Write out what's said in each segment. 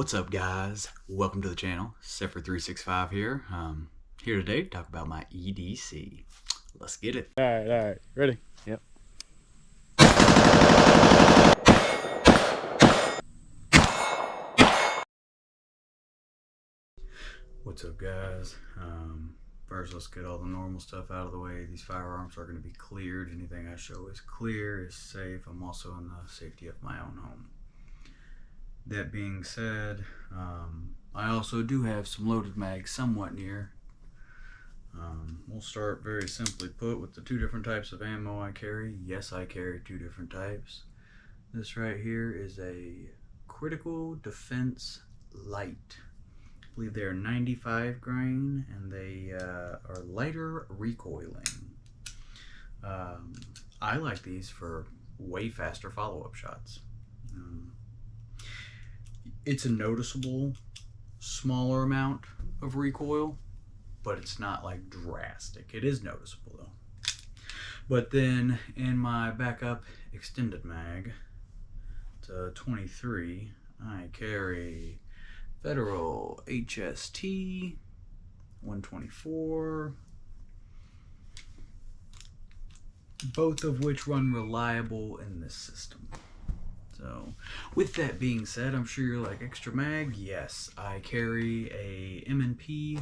What's up, guys? Welcome to the channel. Seffry 365 here. Here today to talk about my EDC. Let's get it. All right. Ready? Yep. What's up, guys? First, let's get all the normal stuff out of the way. These firearms are going to be cleared. Anything I show is clear, is safe. I'm also in the safety of my own home. That being said, I also do have some loaded mags somewhat near. We'll start very simply put with the two different types of ammo I carry. Yes, I carry two different types. This right here is a Critical Defense Light. I believe they are 95 grain and they are lighter recoiling. I like these for way faster follow-up shots. It's a noticeable smaller amount of recoil, but it's not like drastic. It is noticeable though. But then in my backup extended mag, it's a 23, I carry Federal HST 124, both of which run reliable in this system. So, with that being said, I'm sure you're like, extra mag? Yes, I carry a M&P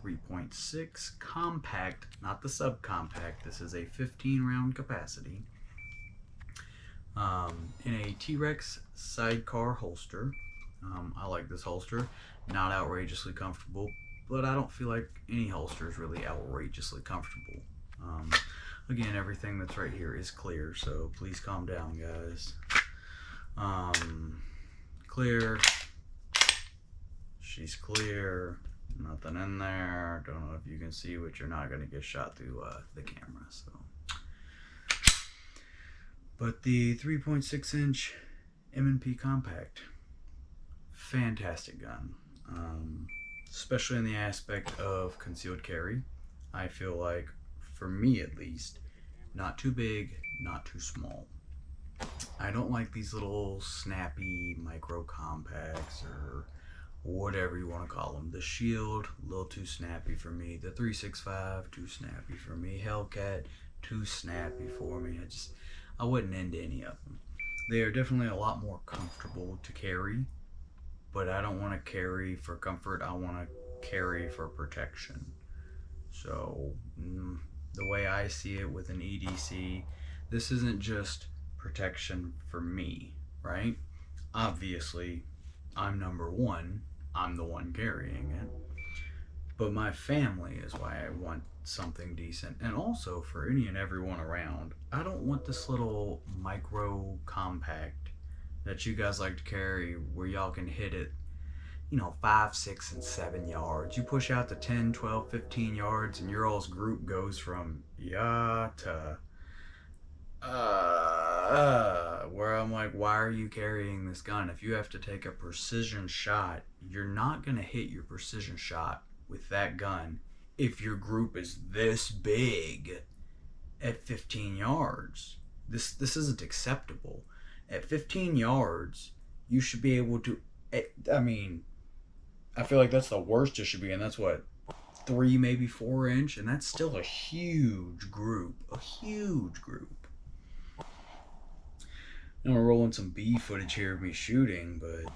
3.6 compact, not the subcompact. This is a 15 round capacity in a T-Rex sidecar holster. I like this holster, not outrageously comfortable, but I don't feel like any holster is really outrageously comfortable. Again, everything that's right here is clear, so please calm down, guys. Clear. She's clear. Nothing in there. Don't know if you can see, but you're not going to get shot through the camera. So, but the 3.6 inch M&P compact, fantastic gun. Especially in the aspect of concealed carry. I feel like, for me at least, not too big, not too small. I don't like these little snappy micro compacts or whatever you want to call them. The Shield, a little too snappy for me. The 365, too snappy for me. Hellcat, too snappy for me. I wouldn't into any of them. They are definitely a lot more comfortable to carry, but I don't want to carry for comfort. I want to carry for protection. So the way I see it with an EDC, this isn't just protection for me, right? Obviously, I'm number one. I'm the one carrying it. But my family is why I want something decent. And also for any and everyone around. I don't want this little micro compact that you guys like to carry where y'all can hit it, 5, 6, and 7 yards. You push out to 10, 12, 15 yards and your all's group goes from yeah to where I'm like, why are you carrying this gun? If you have to take a precision shot, you're not gonna hit your precision shot with that gun if your group is this big at 15 yards. This isn't acceptable. At 15 yards, you should be able to, I feel like that's the worst it should be, and that's what, 3, maybe 4 inch, and that's still a huge group. We're rolling some B footage here of me shooting, but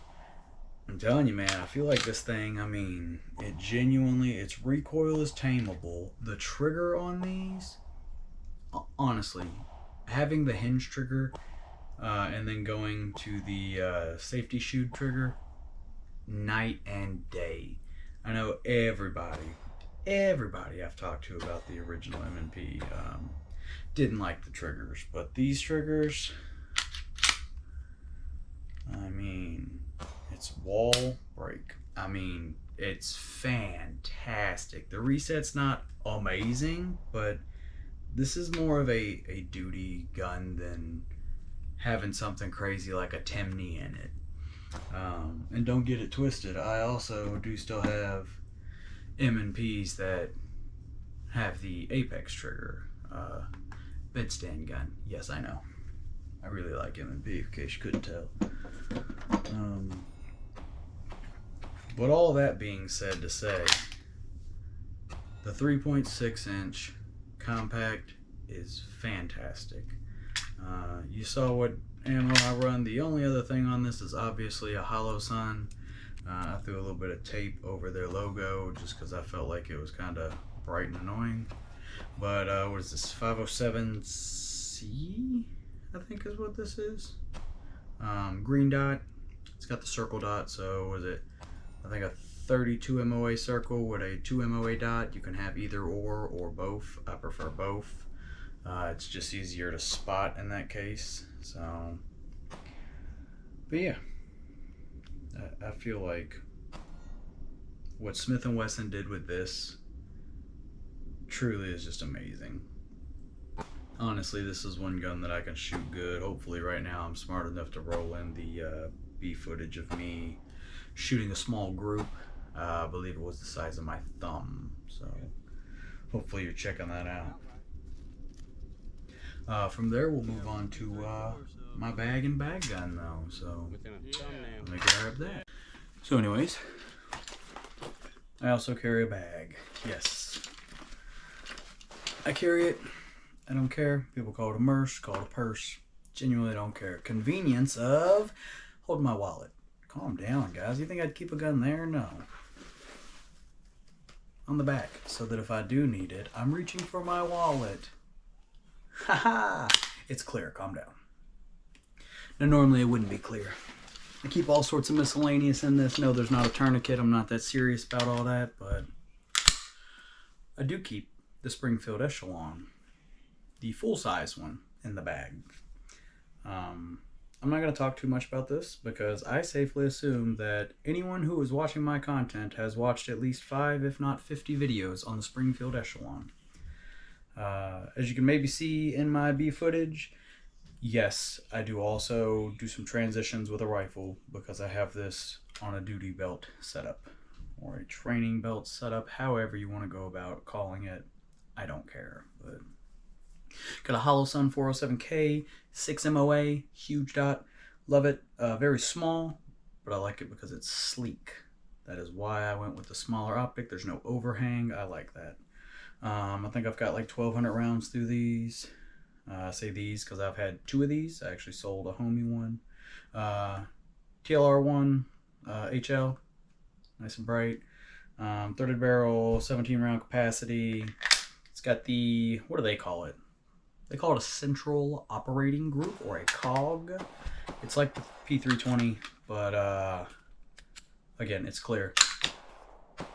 I'm telling you, man, I feel like this thing, it genuinely, its recoil is tameable. The trigger on these, honestly, having the hinge trigger and then going to the safety shoot trigger, night and day. I know everybody I've talked to about the original M&P didn't like the triggers, but these triggers, it's wall break. It's fantastic. The reset's not amazing, but this is more of a duty gun than having something crazy like a Temney in it. And don't get it twisted, I also do still have M&Ps that have the Apex trigger bedstand gun. Yes, I know. I really like M&P, in case you couldn't tell. But all that being said to say, the 3.6 inch compact is fantastic. You saw what ammo I run. The only other thing on this is obviously a hollow sun. I threw a little bit of tape over their logo just because I felt like it was kind of bright and annoying. But what is this? 507C, I think is what this is. Green dot. It's got the circle dot. So was it? I think a 32 MOA circle with a 2 MOA dot. You can have either or both. I prefer both. It's just easier to spot in that case. So, but yeah, I feel like what Smith & Wesson did with this truly is just amazing. Honestly, this is one gun that I can shoot good. Hopefully right now I'm smart enough to roll in the B footage of me shooting a small group. I believe it was the size of my thumb. So hopefully you're checking that out. From there we'll move on to my bag and bag gun though. So let me grab that. So anyways, I also carry a bag. Yes. I carry it. I don't care. People call it a merce, call it a purse. Genuinely don't care. Convenience of holding my wallet. Calm down, guys. You think I'd keep a gun there? No. On the back, so that if I do need it, I'm reaching for my wallet. Haha! It's clear. Calm down. Now, normally it wouldn't be clear. I keep all sorts of miscellaneous in this. No, there's not a tourniquet. I'm not that serious about all that, but I do keep the Springfield Echelon, the full-size one, in the bag. I'm not going to talk too much about this because I safely assume that anyone who is watching my content has watched at least 5, if not 50 videos on the Springfield Echelon. As you can maybe see in my B footage, yes, I do also do some transitions with a rifle because I have this on a duty belt setup or a training belt setup, however you want to go about calling it. I don't care. But got a Hollow Sun 407K, 6 MOA, huge dot. Love it. Very small, but I like it because it's sleek. That is why I went with the smaller optic. There's no overhang. I like that. I think I've got like 1,200 rounds through these. I say these because I've had 2 of these. I actually sold a homie one. TLR one, HL, nice and bright. 30 barrel, 17 round capacity. It's got the, what do they call it? They call it a central operating group or a COG. It's like the P320, but again, it's clear.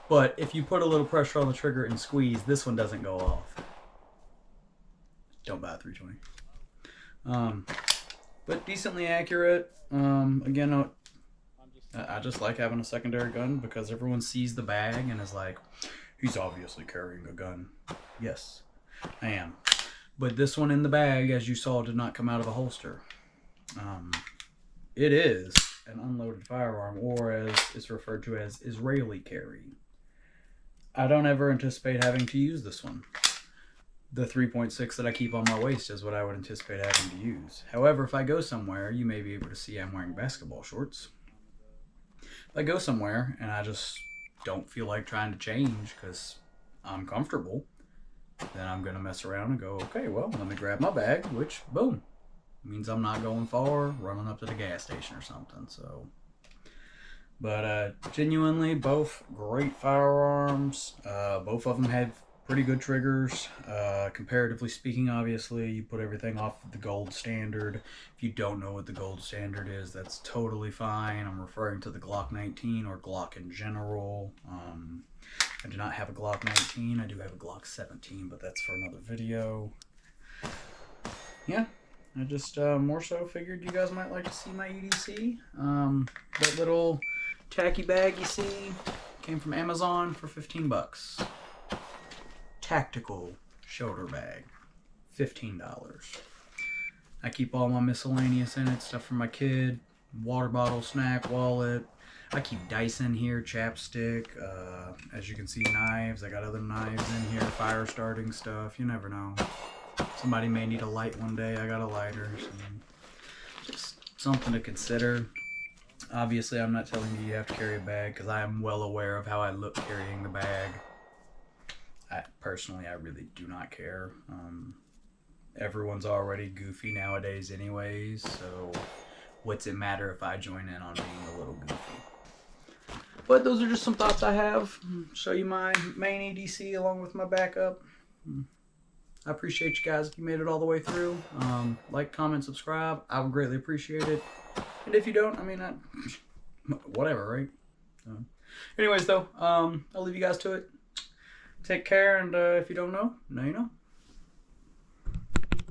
But if you put a little pressure on the trigger and squeeze, this one doesn't go off. Don't buy a 320. But decently accurate. Again, I just like having a secondary gun because everyone sees the bag and is like, he's obviously carrying a gun. Yes, I am. But this one in the bag, as you saw, did not come out of a holster. It is an unloaded firearm, or as it's referred to as Israeli carry. I don't ever anticipate having to use this one. The 3.6 that I keep on my waist is what I would anticipate having to use. However, if I go somewhere, you may be able to see I'm wearing basketball shorts. If I go somewhere and I just don't feel like trying to change because I'm comfortable, then I'm going to mess around and go, okay, well, let me grab my bag, which, boom, means I'm not going far, running up to the gas station or something. So, but genuinely, both great firearms. Both of them had pretty good triggers. Comparatively speaking, obviously, you put everything off the gold standard. If you don't know what the gold standard is, that's totally fine. I'm referring to the Glock 19 or Glock in general. I do not have a Glock 19. I do have a Glock 17, but that's for another video. Yeah, I just more so figured you guys might like to see my EDC. That little tacky bag you see came from Amazon for 15 bucks. Tactical shoulder bag, $15. I keep all my miscellaneous in it, stuff for my kid, water bottle, snack, wallet. I keep dice in here, chapstick, as you can see, knives. I got other knives in here, fire starting stuff. You never know. Somebody may need a light one day. I got a lighter. So just something to consider. Obviously, I'm not telling you have to carry a bag because I am well aware of how I look carrying the bag. Personally, I really do not care. Everyone's already goofy nowadays anyways, so what's it matter if I join in on being a little goofy? But those are just some thoughts I have. Show you my main EDC along with my backup. I appreciate you guys if you made it all the way through. Like, comment, subscribe. I would greatly appreciate it. And if you don't, I mean, whatever, right? Anyways, though, I'll leave you guys to it. Take care, and if you don't know, now you know.